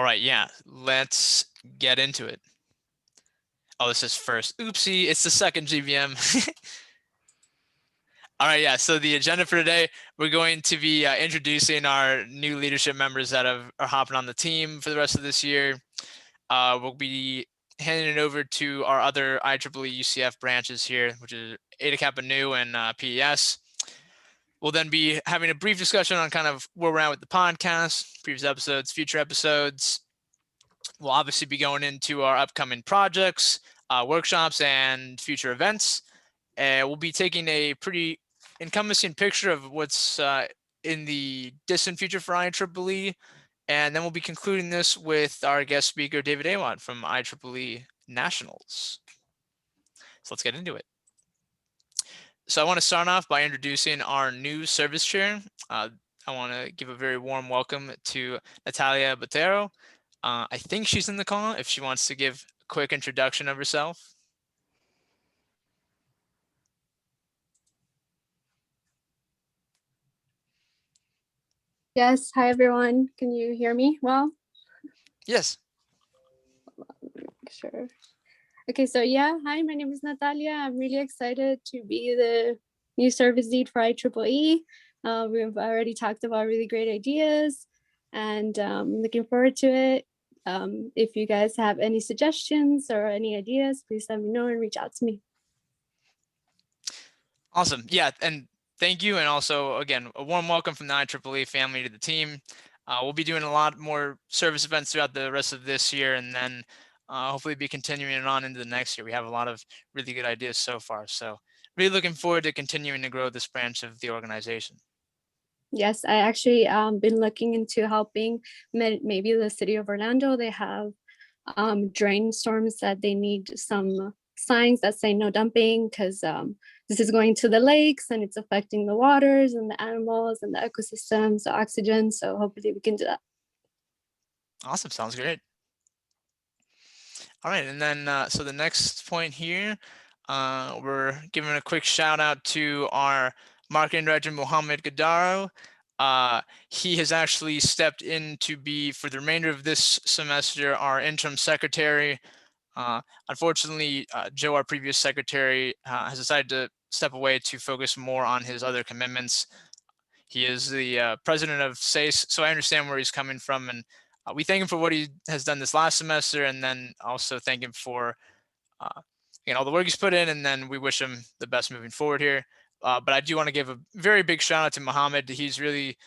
All right, yeah, let's get into it. Oh, this is first. Oopsie, it's the second GBM. All right, yeah, so the agenda for today, we're going to be introducing our new leadership members that are hopping on the team for the rest of this year. We'll be handing it over to our other IEEE UCF branches here, which is Eta Kappa Nu and PES. We'll then be having a brief discussion on kind of where we're at with the podcast, previous episodes, future episodes. We'll obviously be going into our upcoming projects, workshops, and future events. We'll be taking a pretty encompassing picture of what's in the distant future for IEEE. And then we'll be concluding this with our guest speaker, David Awad from IEEE Nationals. So let's get into it. So I want to start off by introducing our new service chair. I want to give a very warm welcome to Natalia Botero. I think she's in the call if she wants to give a quick introduction of herself. Yes, hi everyone. Can you hear me well? Yes. Sure. Okay, so yeah, hi, my name is Natalia. I'm really excited to be the new service lead for IEEE. We've already talked about really great ideas and looking forward to it. If you guys have any suggestions or any ideas, please let me know and reach out to me. Awesome. Yeah, and thank you. And also, again, a warm welcome from the IEEE family to the team. We'll be doing a lot more service events throughout the rest of this year, and then hopefully be continuing it on into the next year. We have a lot of really good ideas so far. So really looking forward to continuing to grow this branch of the organization. Yes, I actually been looking into helping maybe the city of Orlando. They have drain storms that they need some signs that say no dumping because this is going to the lakes and it's affecting the waters and the animals and the ecosystems, the oxygen. So hopefully we can do that. Awesome. Sounds great. All right. And then so the next point here, we're giving a quick shout out to our marketing director, Mohammed Gadaro. He has actually stepped in to be, for the remainder of this semester, our interim secretary. Unfortunately, Joe, our previous secretary, has decided to step away to focus more on his other commitments. He is the president of SACE, so I understand where he's coming from, and we thank him for what he has done this last semester, and then also thank him for all the work he's put in, and then we wish him the best moving forward here. But I do want to give a very big shout out to Mohammed. He's really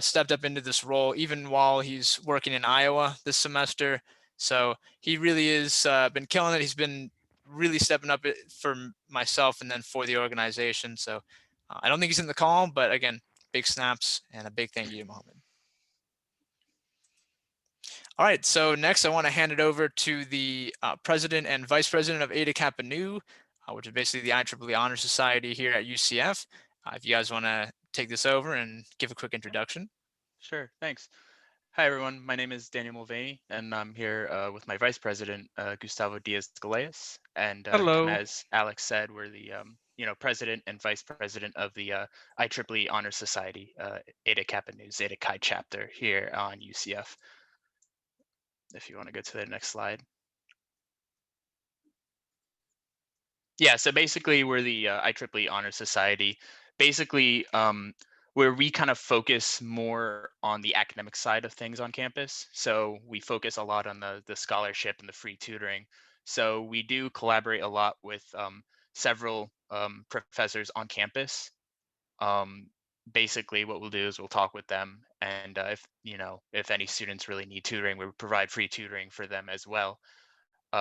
stepped up into this role, even while he's working in Iowa this semester. So he really has been killing it. He's been really stepping up for myself and then for the organization. So I don't think he's in the call, but again, big snaps and a big thank you to Mohammed. All right, so next I want to hand it over to the president and vice president of Eta Kappa Nu, which is basically the IEEE Honor Society here at UCF. If you guys want to take this over and give a quick introduction. Sure, thanks. Hi, everyone. My name is Daniel Mulvaney, and I'm here with my vice president, Gustavo Diaz-Galeas. And Hello. as Alex said, we're the president and vice president of the IEEE Honor Society, Eta Kappa Nu Zeta Chi chapter here on UCF. If you want to go to the next slide. Yeah, so basically we're the IEEE Honor Society. Basically, where we kind of focus more on the academic side of things on campus. So we focus a lot on the scholarship and the free tutoring. So we do collaborate a lot with several professors on campus. Basically what we'll do is we'll talk with them, and if any students really need tutoring, we provide free tutoring for them as well.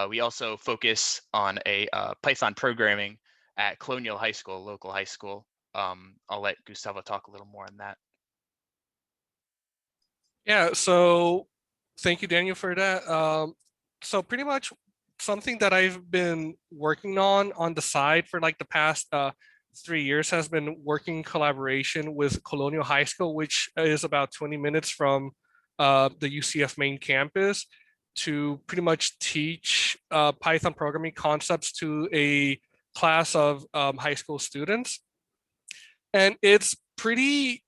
We also focus on a Python programming at Colonial High School, local high school. I'll let Gustavo talk a little more on that. Yeah, so thank you, Daniel, for that. So pretty much something that I've been working on the side for like the past 3 years has been working in collaboration with Colonial High School, which is about 20 minutes from the UCF main campus, to pretty much teach Python programming concepts to a class of high school students. And it's pretty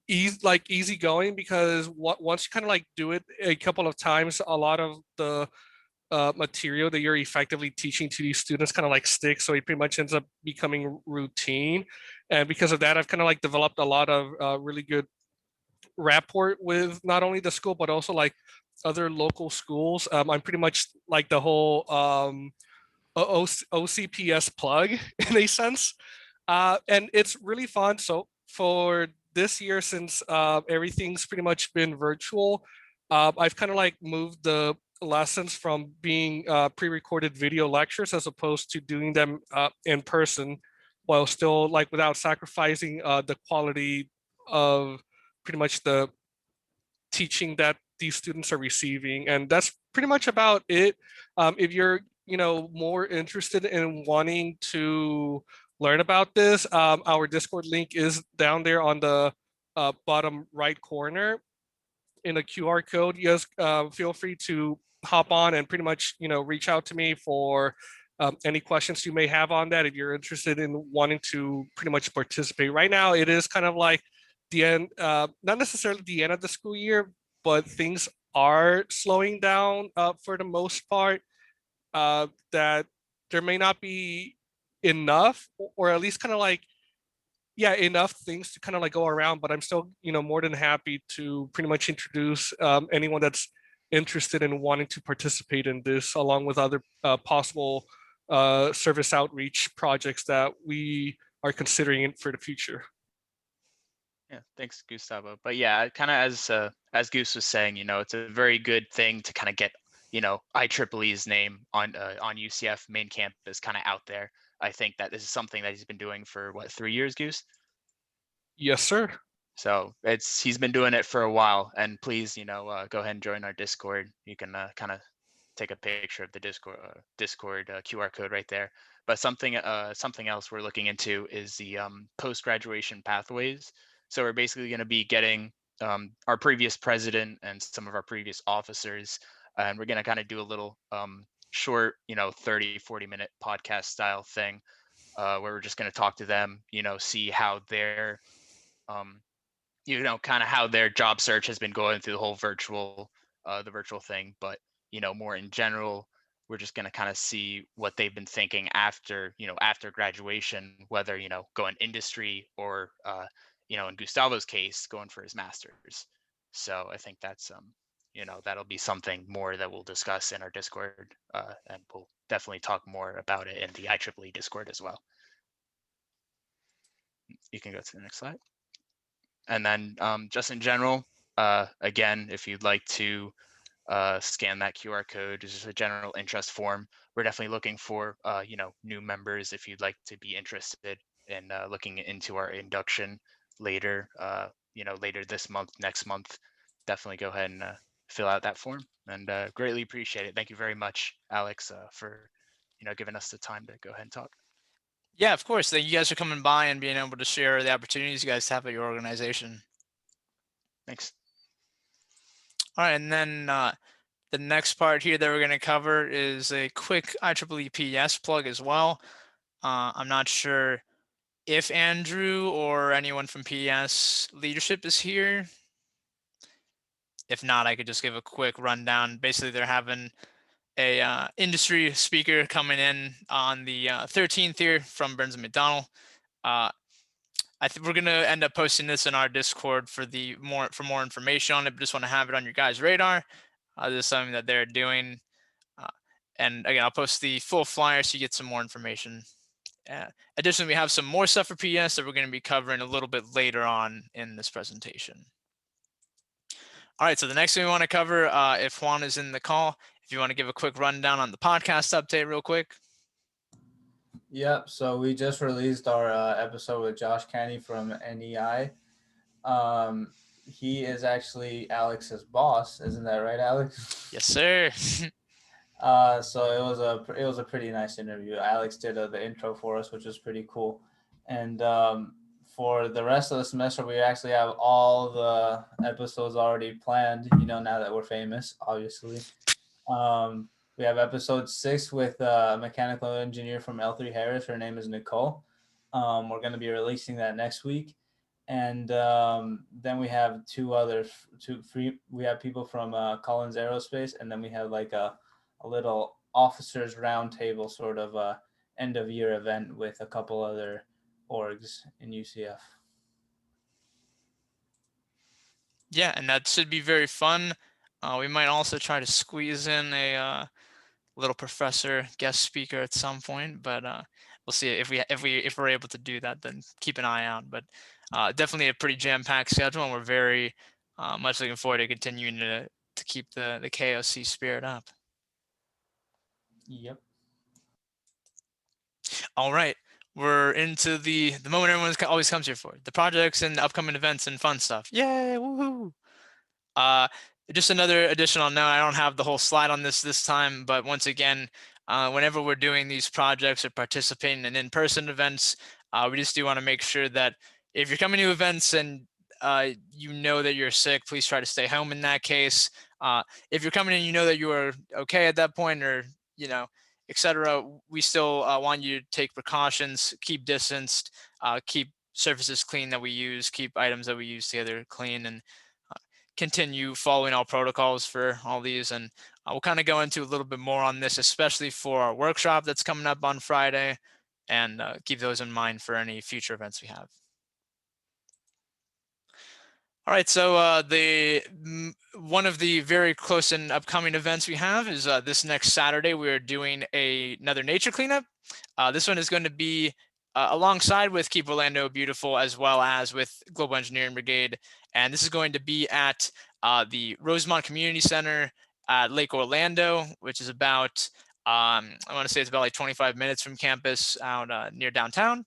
easygoing, because once you kind of like do it a couple of times, a lot of the material that you're effectively teaching to these students kind of like sticks, so it pretty much ends up becoming routine. And because of that, I've kind of like developed a lot of really good rapport with not only the school but also like other local schools. I'm pretty much like the whole OCPS plug in a sense, and it's really fun. So for this year, since everything's pretty much been virtual, I've kind of like moved the lessons from being pre-recorded video lectures as opposed to doing them in person, while still like without sacrificing the quality of pretty much the teaching that these students are receiving. And that's pretty much about it. If you're more interested in wanting to learn about this, our Discord link is down there on the bottom right corner in a QR code. You guys feel free to hop on and pretty much reach out to me for any questions you may have on that, if you're interested in wanting to pretty much participate. Right now it is kind of like the end, not necessarily the end of the school year, but things are slowing down for the most part, that there may not be enough, or at least kind of like, yeah, enough things to kind of like go around. But I'm still more than happy to pretty much introduce anyone that's interested in wanting to participate in this, along with other possible service outreach projects that we are considering for the future. Yeah, thanks, Gustavo. But yeah, kind of as Goose was saying, it's a very good thing to kind of get IEEE's name on UCF main campus kind of out there. I think that this is something that he's been doing for what, 3 years, Goose? Yes, sir. So he's been doing it for a while. And please, go ahead and join our Discord. You can kind of take a picture of the Discord QR code right there. But something else we're looking into is the post-graduation pathways. So we're basically going to be getting our previous president and some of our previous officers, and we're going to kind of do a little short, 30-40 minute podcast style thing, where we're just going to talk to them, see how their kind of how their job search has been going through the whole the virtual thing. But more in general, we're just going to kind of see what they've been thinking after after graduation, whether going industry or in Gustavo's case, going for his master's. So I think that's that'll be something more that we'll discuss in our Discord, and we'll definitely talk more about it in the IEEE Discord as well. You can go to the next slide. And then just in general, again, if you'd like to scan that QR code, it's just a general interest form. We're definitely looking for new members. If you'd like to be interested in looking into our induction later, later this month, next month, definitely go ahead and fill out that form, and greatly appreciate it. Thank you very much, Alex, for giving us the time to go ahead and talk. Yeah, of course. Thank you guys for coming by and being able to share the opportunities you guys have at your organization. Thanks. All right, and then the next part here that we're going to cover is a quick IEEE PS plug as well. I'm not sure if Andrew or anyone from PS leadership is here. If not, I could just give a quick rundown. Basically, they're having a industry speaker coming in on the 13th here from Burns & McDonnell. I think we're gonna end up posting this in our Discord for more information on it, but just want to have it on your guys' radar. This is something that they're doing, and again, I'll post the full flyer so you get some more information. Additionally, we have some more stuff for PS that we're going to be covering a little bit later on in this presentation. All right, so the next thing we want to cover, if Juan is in the call, if you want to give a quick rundown on the podcast update real quick. Yep, so we just released our episode with Josh Canny from NEI. He is actually Alex's boss, isn't that right, Alex? Yes, sir. So it was a pretty nice interview. Alex did the intro for us, which was pretty cool. And for the rest of the semester, we actually have all the episodes already planned, now that we're famous, obviously. We have episode 6 with a mechanical engineer from L3 Harris. Her name is Nicole. We're going to be releasing that next week. And then we have we have people from Collins Aerospace, and then we have like a little officers roundtable sort of end of year event with a couple other orgs in UCF. Yeah, and that should be very fun. We might also try to squeeze in a little professor guest speaker at some point, but we'll see if we're able to do that. Then keep an eye out. But definitely a pretty jam-packed schedule, and we're very much looking forward to continuing to keep the KOC spirit up. Yep. All right, we're into the moment everyone always comes here for: the projects and upcoming events and fun stuff. Yay! Woohoo! Just another additional note, I don't have the whole slide on this time, but once again, whenever we're doing these projects or participating in in-person events, we just do want to make sure that if you're coming to events and you know that you're sick, please try to stay home in that case. If you're coming in, you know that you are okay at that point, or, you know, etc., we still want you to take precautions, keep distanced, keep surfaces clean that we use, keep items that we use together clean, and continue following all protocols for all these. And we'll kind of go into a little bit more on this, especially for our workshop that's coming up on Friday, and keep those in mind for any future events we have. All right, so one of the very close and upcoming events we have is this next Saturday. We're doing another nature cleanup. This one is going to be alongside with Keep Orlando Beautiful, as well as with Global Engineering Brigade. And this is going to be at the Rosemont Community Center at Lake Orlando, which is about, I want to say it's about like 25 minutes from campus out near downtown.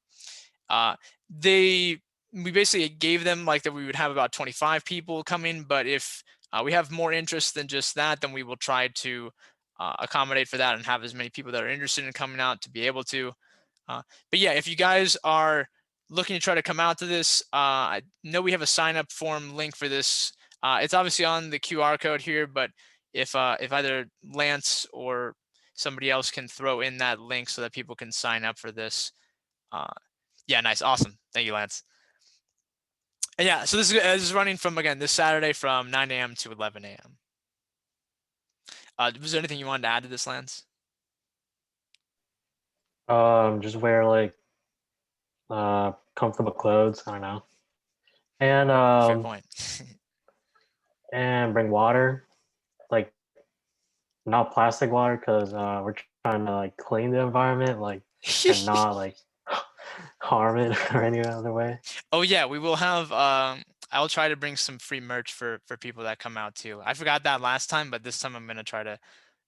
We basically gave them like that we would have about 25 people coming, but if we have more interest than just that, then we will try to accommodate for that and have as many people that are interested in coming out to be able to. But yeah, if you guys are looking to try to come out to this, I know we have a sign up form link for this. It's obviously on the QR code here, but if either Lance or somebody else can throw in that link so that people can sign up for this. Yeah, nice, awesome. Thank you, Lance. And yeah, so this is running from, again, this Saturday from 9 a.m. to 11 a.m. Was there anything you wanted to add to this, Lance? Just wear like comfortable clothes. I don't know, and Fair point. and bring water, like not plastic water, because we're trying to like clean the environment, like, and not like harm it or any other way. Oh yeah, we will have. I'll try to bring some free merch for people that come out too. I forgot that last time, but this time I'm gonna try to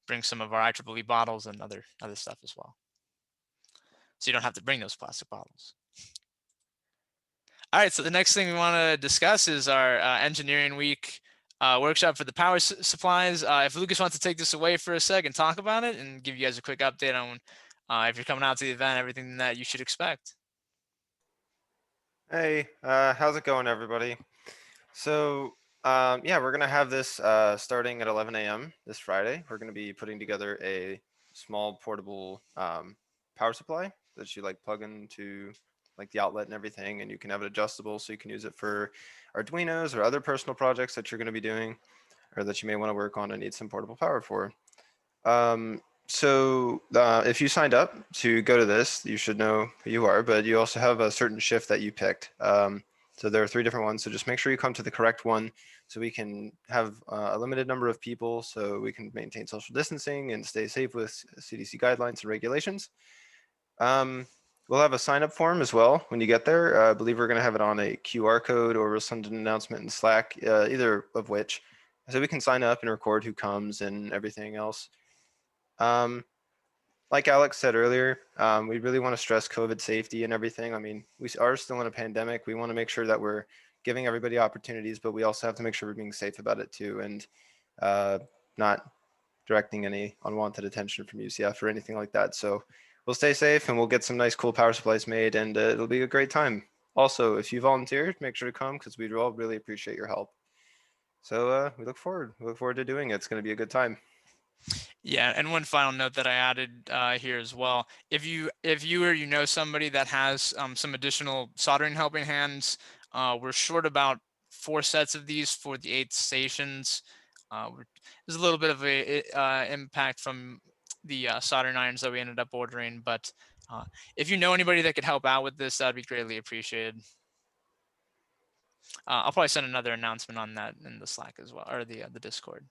bring some of our IEEE bottles and other stuff as well, so you don't have to bring those plastic bottles. All right, so the next thing we want to discuss is our engineering week workshop for the power supplies. If Lucas wants to take this away for a sec and talk about it and give you guys a quick update on if you're coming out to the event, everything that you should expect. Hey, how's it going, everybody? So, yeah, we're gonna have this starting at 11 a.m. this Friday. We're gonna be putting together a small portable power supply that you like plug into like the outlet and everything, and you can have it adjustable so you can use it for Arduinos or other personal projects that you're gonna be doing or that you may want to work on and need some portable power for. So if you signed up to go to this, you should know who you are, but you also have a certain shift that you picked. So there are 3 different ones. So just make sure you come to the correct one so we can have a limited number of people so we can maintain social distancing and stay safe with CDC guidelines and regulations. We'll have a sign up form as well when you get there. I believe we're going to have it on a QR code, or we'll send an announcement in Slack, either of which. So we can sign up and record who comes and everything else. Like Alex said earlier, we really want to stress COVID safety and everything. I mean, we are still in a pandemic. We want to make sure that we're giving everybody opportunities, but we also have to make sure we're being safe about it too, and not directing any unwanted attention from UCF or anything like that. So we'll stay safe and we'll get some nice, cool power supplies made, and it'll be a great time. Also, if you volunteered, make sure to come because we'd all really appreciate your help. So we look forward to doing it. It's going to be a good time. Yeah, and one final note that I added here as well: if you or you know somebody that has some additional soldering helping hands, We're short about 4 sets of these for the 8 stations. There's a little bit of a impact from the soldering irons that we ended up ordering, but if you know anybody that could help out with this, that'd be greatly appreciated. I'll probably send another announcement on that in the Slack as well, or the Discord.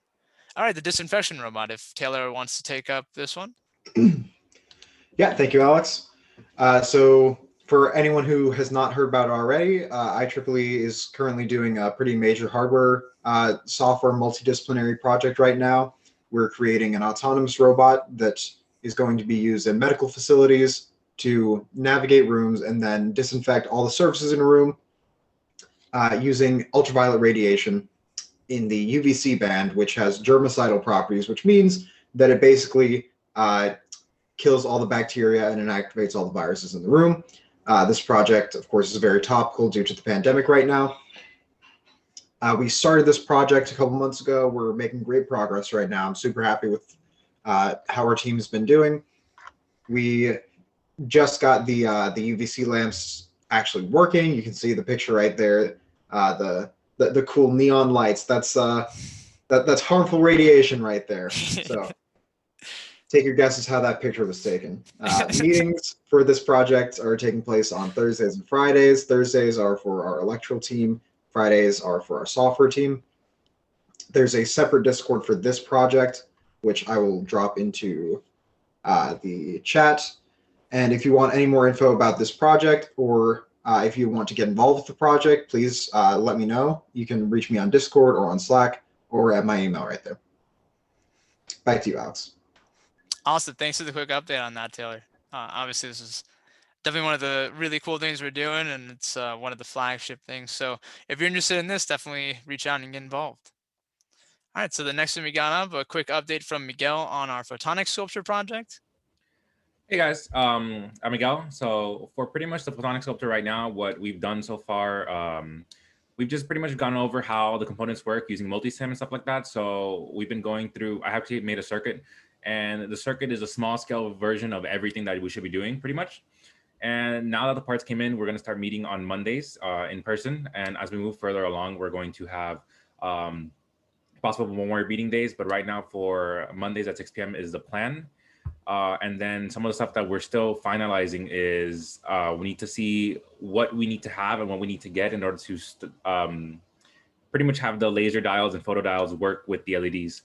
All right, the disinfection robot, if Taylor wants to take up this one. Yeah, thank you, Alex. So for anyone who has not heard about it already, IEEE is currently doing a pretty major hardware software multidisciplinary project right now. We're creating an autonomous robot that is going to be used in medical facilities to navigate rooms and then disinfect all the surfaces in a room using ultraviolet radiation in the UVC band, which has germicidal properties, which means that it basically kills all the bacteria and inactivates all the viruses in the room. This project, of course, is very topical due to the pandemic right now. We started this project a couple months ago. We're making great progress right now. I'm super happy with how our team's been doing. We just got the UVC lamps actually working. You can see the picture right there. The cool neon lights. That's harmful radiation right there. So take your guesses how that picture was taken. Meetings for this project are taking place on Thursdays and Fridays. Thursdays are for our electrical team. Fridays are for our software team. There's a separate Discord for this project, which I will drop into the chat. And if you want any more info about this project, or if you want to get involved with the project, please let me know. You can reach me on Discord or on Slack or at my email right there. Back to you, Alex. Awesome. Thanks for the quick update on that, Taylor. Obviously, this is definitely one of the really cool things we're doing, and it's one of the flagship things. So if you're interested in this, definitely reach out and get involved. All right, so the next thing we got up, a quick update from Miguel on our photonic sculpture project. Hey guys, I'm Miguel. So for pretty much the photonic sculptor right now, what we've done so far, we've just pretty much gone over how the components work using multisim and stuff like that. So we've been going through, I actually made a circuit, and the circuit is a small scale version of everything that we should be doing pretty much. And now that the parts came in, we're going to start meeting on Mondays in person. And as we move further along, we're going to have possible more meeting days. But right now for Mondays at 6 p.m. is the plan. And then some of the stuff that we're still finalizing is we need to see what we need to have and what we need to get in order to pretty much have the laser diodes and photodiodes work with the LEDs.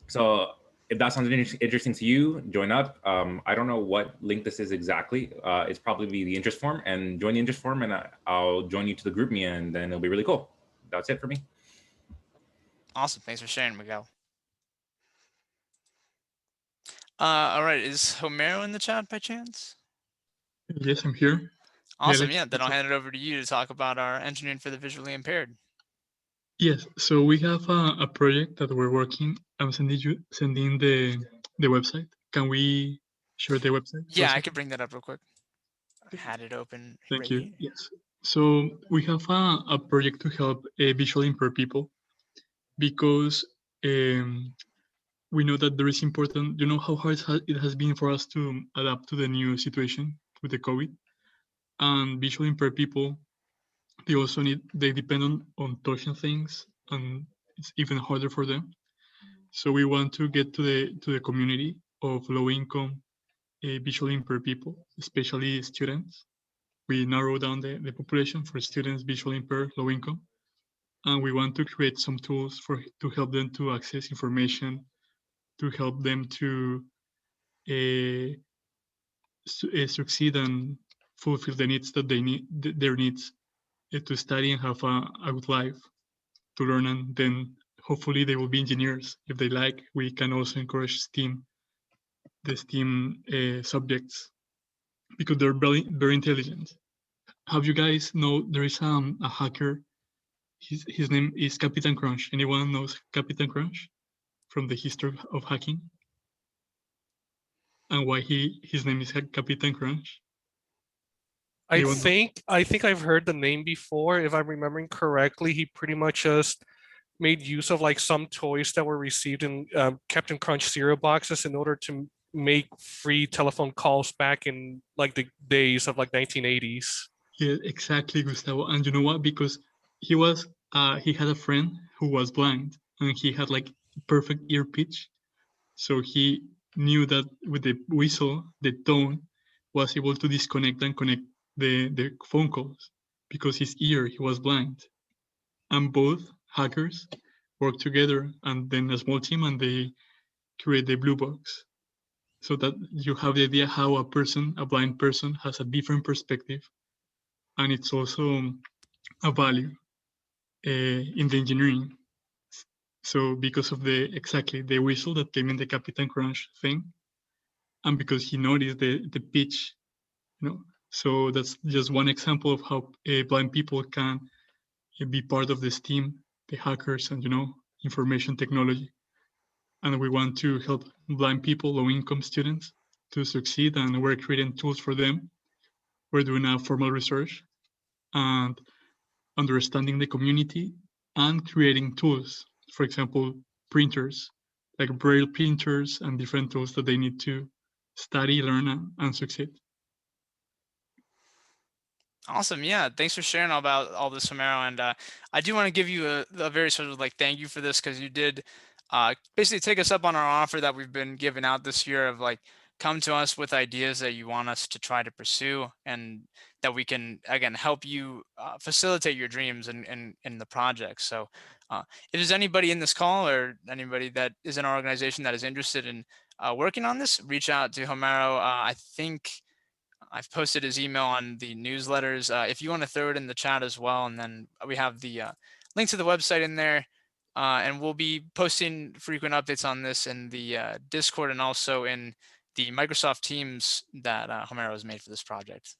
So if that sounds interesting to you, join up. I don't know what link this is exactly. It's probably the interest form, and join the interest form, and I'll join you to the group me, and then it'll be really cool. That's it for me. Awesome. Thanks for sharing, Miguel. All right. Is Homero in the chat by chance? Yes, I'm here. Awesome. Alex, Yeah, then I'll hand it over to you to talk about our engineering for the visually impaired. Yes, so we have a project that we're working. I'm sending the website. Can we share the website? Yeah, I could bring that up real quick. I had it open. Thank you. Yes. So we have a project to help visually impaired people, because we know that there is important, you know how hard it has been for us to adapt to the new situation with the COVID. And visually impaired people, they depend on touching things, and it's even harder for them. So we want to get to the community of low income visually impaired people, especially students. We narrow down the population for students visually impaired, low income, and we want to create some tools to help them to access information, to help them to succeed and fulfill the needs that they need, their needs to study and have a good life, to learn, and then hopefully they will be engineers if they like. We can also encourage the STEAM subjects, because they're very intelligent. Have you guys know there is a hacker? His name is Captain Crunch. Anyone knows Captain Crunch from the history of hacking? And why his name is Captain Crunch? I think I've heard the name before. If I'm remembering correctly, he pretty much just made use of like some toys that were received in Captain Crunch cereal boxes in order to make free telephone calls back in like the days of like 1980s. Yeah, exactly, Gustavo. And you know what? Because he had a friend who was blind, and he had like perfect ear pitch. So he knew that with the whistle, the tone was able to disconnect and connect the phone calls because his ear, he was blind. And both hackers work together and then a small team and they create the blue box. So that you have the idea how a blind person has a different perspective. And it's also a value in the engineering. So because of the whistle that came in the Captain Crunch thing, and because he noticed the pitch, you know. So that's just one example of how blind people can be part of this team, the hackers, and information technology. And we want to help blind people, low-income students, to succeed, and we're creating tools for them. We're doing a formal research and understanding the community and creating tools. For example, printers, like braille printers and different tools that they need to study, learn, and succeed. Awesome. Yeah. Thanks for sharing all about all this, Homero. And I do want to give you a very sort of like thank you for this, because you did basically take us up on our offer that we've been giving out this year of like come to us with ideas that you want us to try to pursue, and that we can again help you facilitate your dreams in the project. So if there's anybody in this call or anybody that is in our organization that is interested in working on this, reach out to Homero. I think I've posted his email on the newsletters. If you want to throw it in the chat as well, and then we have the link to the website in there, and we'll be posting frequent updates on this in the Discord and also in the Microsoft Teams that Homero has made for this project.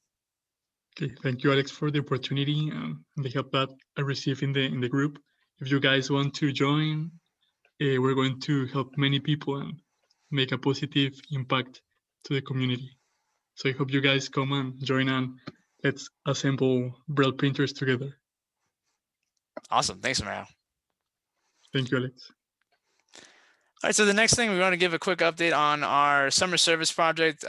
Okay, thank you, Alex, for the opportunity and the help that I received in the group. If you guys want to join, we're going to help many people and make a positive impact to the community. So I hope you guys come and join, and let's assemble braille printers together. Awesome. Thanks, Homero. Thank you, Alex. All right, so the next thing we want to give a quick update on our summer service project.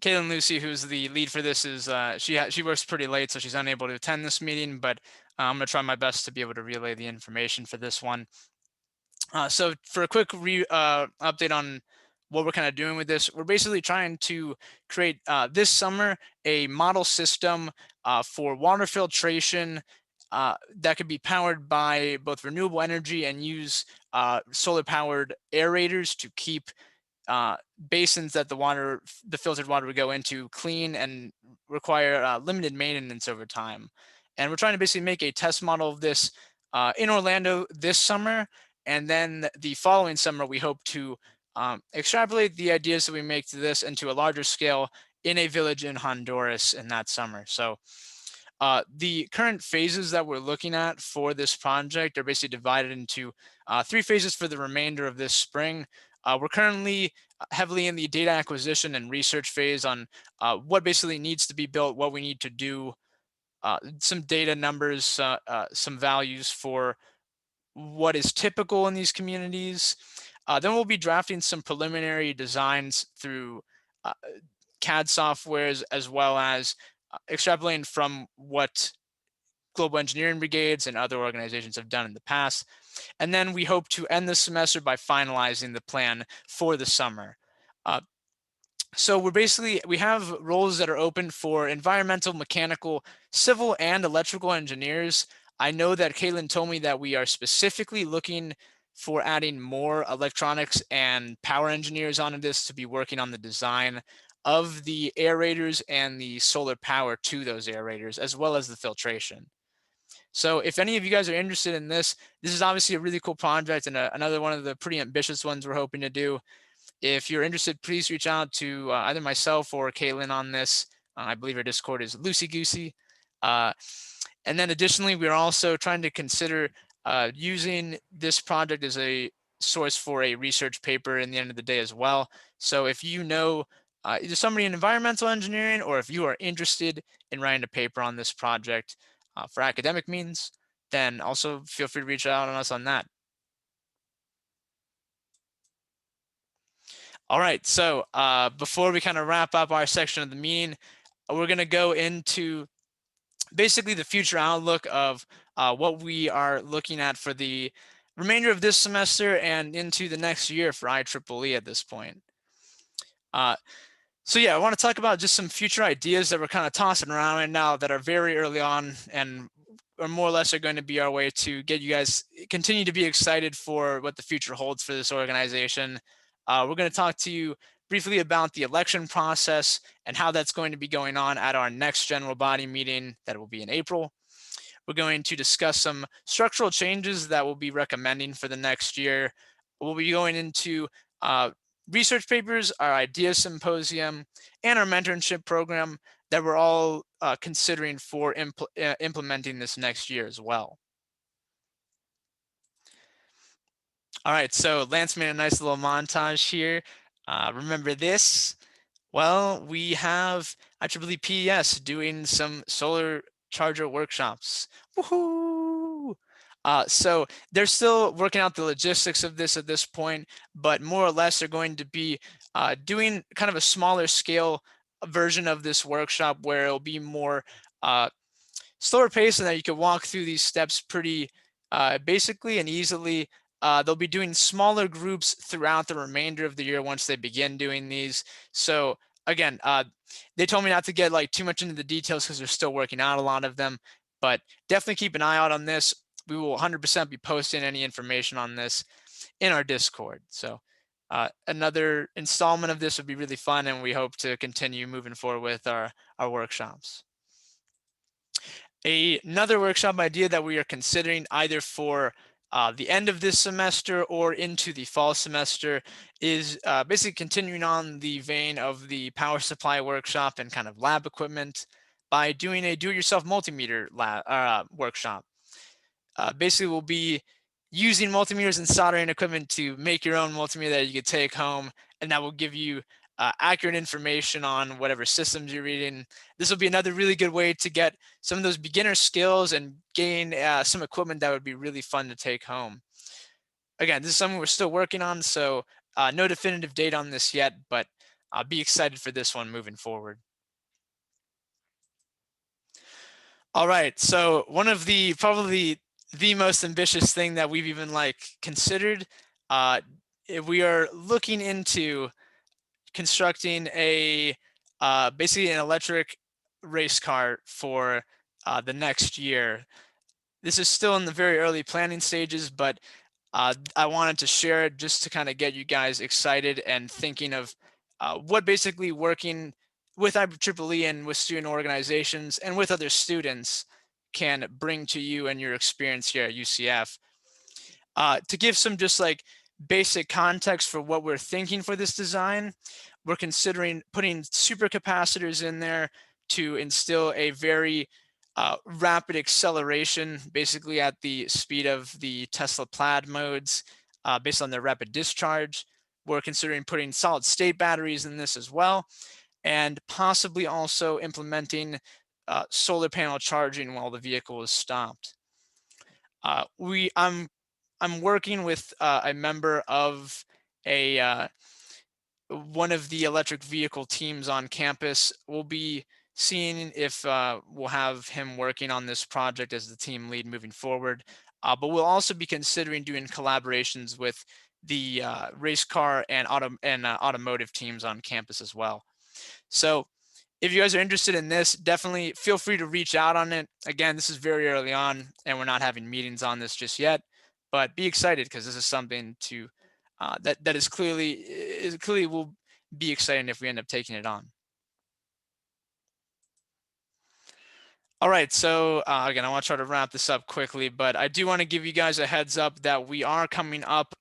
Caitlin Lucy, who's the lead for this, is she works pretty late, so she's unable to attend this meeting, but I'm going to try my best to be able to relay the information for this one. So for a quick update on what we're kind of doing with this, we're basically trying to create this summer a model system for water filtration that could be powered by both renewable energy and use solar powered aerators to keep basins that the filtered water would go into clean and require limited maintenance over time. And we're trying to basically make a test model of this in Orlando this summer. And then the following summer, we hope to extrapolate the ideas that we make to this into a larger scale in a village in Honduras in that summer. So the current phases that we're looking at for this project are basically divided into 3 phases for the remainder of this spring. We're currently heavily in the data acquisition and research phase on what basically needs to be built, what we need to do, some data numbers, some values for what is typical in these communities. Then we'll be drafting some preliminary designs through CAD softwares, as well as extrapolating from what global engineering brigades and other organizations have done in the past. And then we hope to end the semester by finalizing the plan for the summer. So we have roles that are open for environmental, mechanical, civil, and electrical engineers. I know that Caitlin told me that we are specifically looking for adding more electronics and power engineers onto this to be working on the design of the aerators and the solar power to those aerators, as well as the filtration. So if any of you guys are interested in this, this is obviously a really cool project and another one of the pretty ambitious ones we're hoping to do. If you're interested, please reach out to either myself or Caitlin on this. I believe our Discord is Loosey Goosey. And then additionally, we're also trying to consider using this project as a source for a research paper in the end of the day as well. So if you know either somebody in environmental engineering, or if you are interested in writing a paper on this project for academic means, then also feel free to reach out on us on that. All right, so before we kind of wrap up our section of the meeting, we're going to go into basically the future outlook of what we are looking at for the remainder of this semester and into the next year for IEEE at this point. So yeah, I want to talk about just some future ideas that we're kind of tossing around right now that are very early on and or more or less are going to be our way to get you guys continue to be excited for what the future holds for this organization. We're going to talk to you briefly about the election process and how that's going to be going on at our next general body meeting that will be in April. We're going to discuss some structural changes that we'll be recommending for the next year. We'll be going into research papers, our idea symposium, and our mentorship program that we're all considering for implementing this next year as well. All right, so Lance made a nice little montage here. Remember this? Well, we have IEEE PES doing some solar charger workshops. Woohoo! So they're still working out the logistics of this at this point, but more or less they're going to be doing kind of a smaller scale version of this workshop where it'll be more slower pace and that you can walk through these steps pretty basically and easily. They'll be doing smaller groups throughout the remainder of the year once they begin doing these. So again, they told me not to get like too much into the details because they're still working out a lot of them, but definitely keep an eye out on this. We will 100% be posting any information on this in our Discord. So another installment of this would be really fun, and we hope to continue moving forward with our workshops. Another workshop idea that we are considering either for the end of this semester or into the fall semester is basically continuing on the vein of the power supply workshop and kind of lab equipment by doing a do-it-yourself multimeter lab, workshop. Basically, we'll be using multimeters and soldering equipment to make your own multimeter that you could take home, and that will give you accurate information on whatever systems you're reading. This will be another really good way to get some of those beginner skills and gain some equipment that would be really fun to take home. Again, this is something we're still working on, so no definitive date on this yet, but be excited for this one moving forward. All right, so one of the probably the most ambitious thing that we've even like considered, we are looking into constructing a basically an electric race car for the next year. This is still in the very early planning stages, but I wanted to share it just to kind of get you guys excited and thinking of what basically working with IEEE and with student organizations and with other students can bring to you and your experience here at UCF. To give some just like basic context for what we're thinking for this design, we're considering putting supercapacitors in there to instill a very rapid acceleration, basically at the speed of the Tesla Plaid modes based on their rapid discharge. We're considering putting solid state batteries in this as well, and possibly also implementing solar panel charging while the vehicle is stopped. I'm working with a member of one of the electric vehicle teams on campus. We'll be seeing if we'll have him working on this project as the team lead moving forward. But we'll also be considering doing collaborations with the race car and automotive teams on campus as well. So if you guys are interested in this, definitely feel free to reach out on it. Again, this is very early on and we're not having meetings on this just yet, but be excited because this is something to that is clearly will be exciting if we end up taking it on. All right, so again, I want to try to wrap this up quickly, but I do want to give you guys a heads up that we are coming up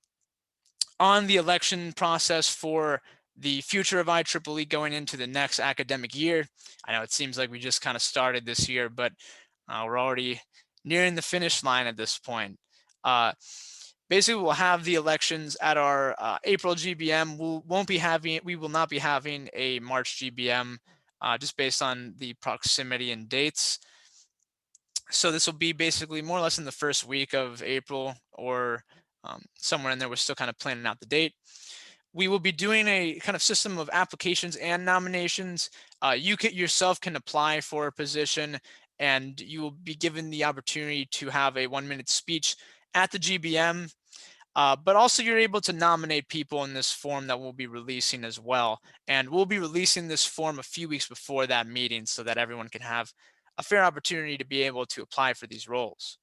on the election process for the future of IEEE going into the next academic year. I know it seems like we just kind of started this year, but we're already nearing the finish line at this point. Basically, we'll have the elections at our April GBM. We will not be having a March GBM just based on the proximity and dates. So this will be basically more or less in the first week of April or somewhere in there. We're still kind of planning out the date. We will be doing a kind of system of applications and nominations. You yourself can apply for a position and you will be given the opportunity to have a 1-minute speech at the GBM. But also you're able to nominate people in this form that we'll be releasing as well. And we'll be releasing this form a few weeks before that meeting so that everyone can have a fair opportunity to be able to apply for these roles.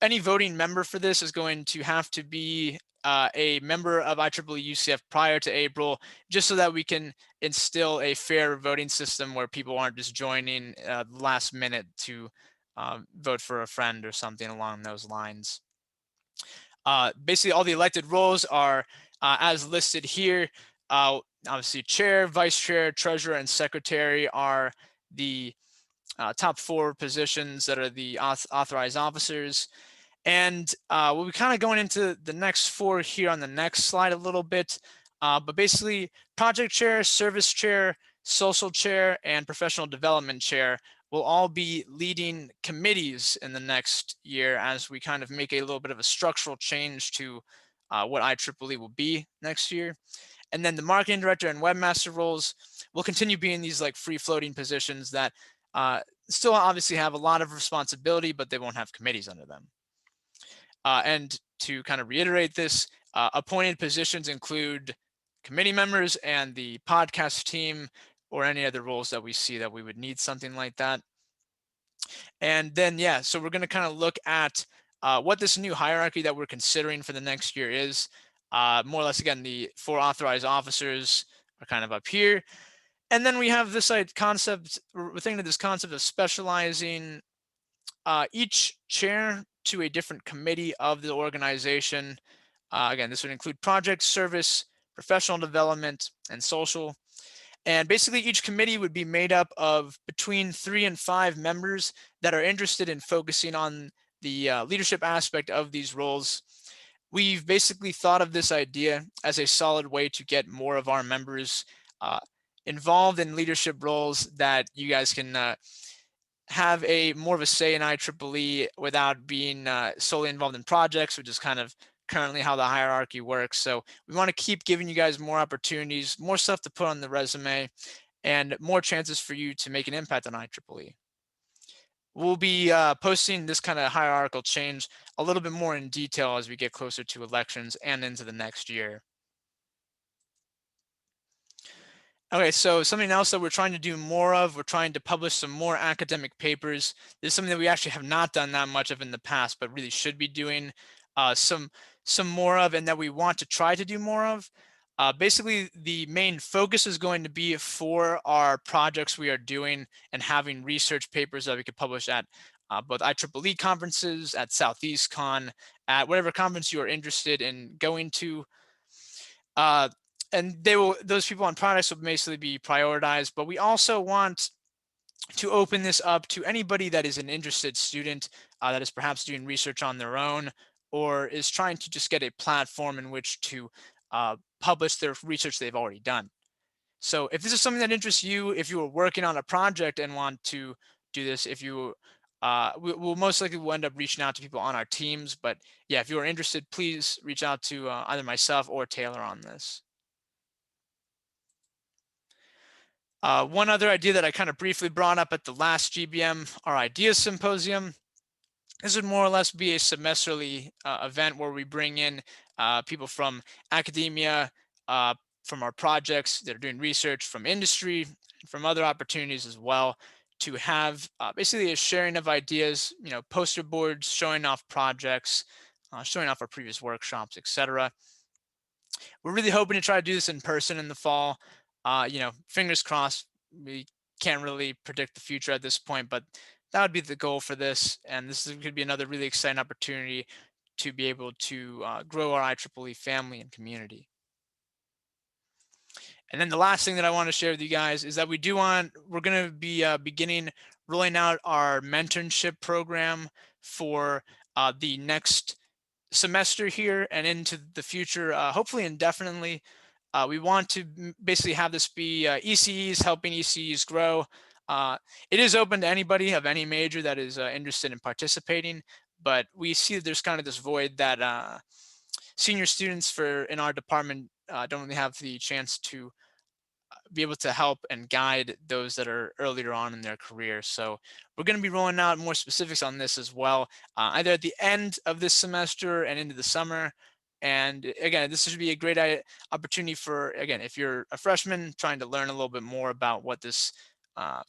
Any voting member for this is going to have to be a member of IEEE UCF prior to April, just so that we can instill a fair voting system where people aren't just joining last minute to vote for a friend or something along those lines. Basically, all the elected roles are as listed here. Obviously, chair, vice chair, treasurer, and secretary are the top 4 positions that are the authorized officers. And we'll be kind of going into the next 4 here on the next slide a little bit. But basically, project chair, service chair, social chair, and professional development chair will all be leading committees in the next year as we kind of make a little bit of a structural change to what IEEE will be next year. And then the marketing director and webmaster roles will continue being these like free floating positions that still obviously have a lot of responsibility, but they won't have committees under them. And to kind of reiterate this, appointed positions include committee members and the podcast team, or any other roles that we see that we would need something like that. And then, yeah, so we're going to kind of look at what this new hierarchy that we're considering for the next year is. More or less, again, the 4 authorized officers are kind of up here. And then we have this concept, we're thinking of this concept of specializing each chair to a different committee of the organization. Again, this would include project, service, professional development, and social. And basically each committee would be made up of between 3 and 5 members that are interested in focusing on the leadership aspect of these roles. We've basically thought of this idea as a solid way to get more of our members involved in leadership roles, that you guys can have a more of a say in IEEE without being solely involved in projects, which is kind of currently how the hierarchy works. So we want to keep giving you guys more opportunities, more stuff to put on the resume, and more chances for you to make an impact on IEEE. We'll be posting this kind of hierarchical change a little bit more in detail as we get closer to elections and into the next year. Okay, so something else that we're trying to do more of, we're trying to publish some more academic papers. This is something that we actually have not done that much of in the past, but really should be doing some more of, and that we want to try to do more of. Basically, the main focus is going to be for our projects we are doing and having research papers that we could publish at both IEEE conferences, at Southeast Con, at whatever conference you are interested in going to. And those people on products will basically be prioritized, but we also want to open this up to anybody that is an interested student that is perhaps doing research on their own, or is trying to just get a platform in which to publish their research they've already done. So if this is something that interests you, if you are working on a project and want to do this, if you we'll most likely will end up reaching out to people on our teams, but yeah, if you are interested, please reach out to either myself or Taylor on this. One other idea that I kind of briefly brought up at the last GBM, our Ideas Symposium. This would more or less be a semesterly event where we bring in people from academia, from our projects that are doing research, from industry, from other opportunities as well, to have basically a sharing of ideas, poster boards, showing off projects, showing off our previous workshops, etc. We're really hoping to try to do this in person in the fall. Fingers crossed. We can't really predict the future at this point, but that would be the goal for this. And this could be another really exciting opportunity to be able to grow our IEEE family and community. And then the last thing that I want to share with you guys is that we're going to be beginning rolling out our mentorship program for the next semester here and into the future, hopefully indefinitely. We want to basically have this be ECEs helping ECEs grow. It is open to anybody of any major that is interested in participating, but we see that there's kind of this void that senior students in our department don't really have the chance to be able to help and guide those that are earlier on in their career. So we're going to be rolling out more specifics on this as well, either at the end of this semester and into the summer. And again, this should be a great opportunity for, again, if you're a freshman trying to learn a little bit more about what this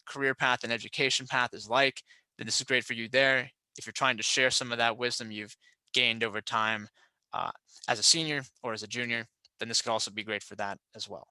career path and education path is like, then this is great for you there. If you're trying to share some of that wisdom you've gained over time as a senior or as a junior, then this could also be great for that as well.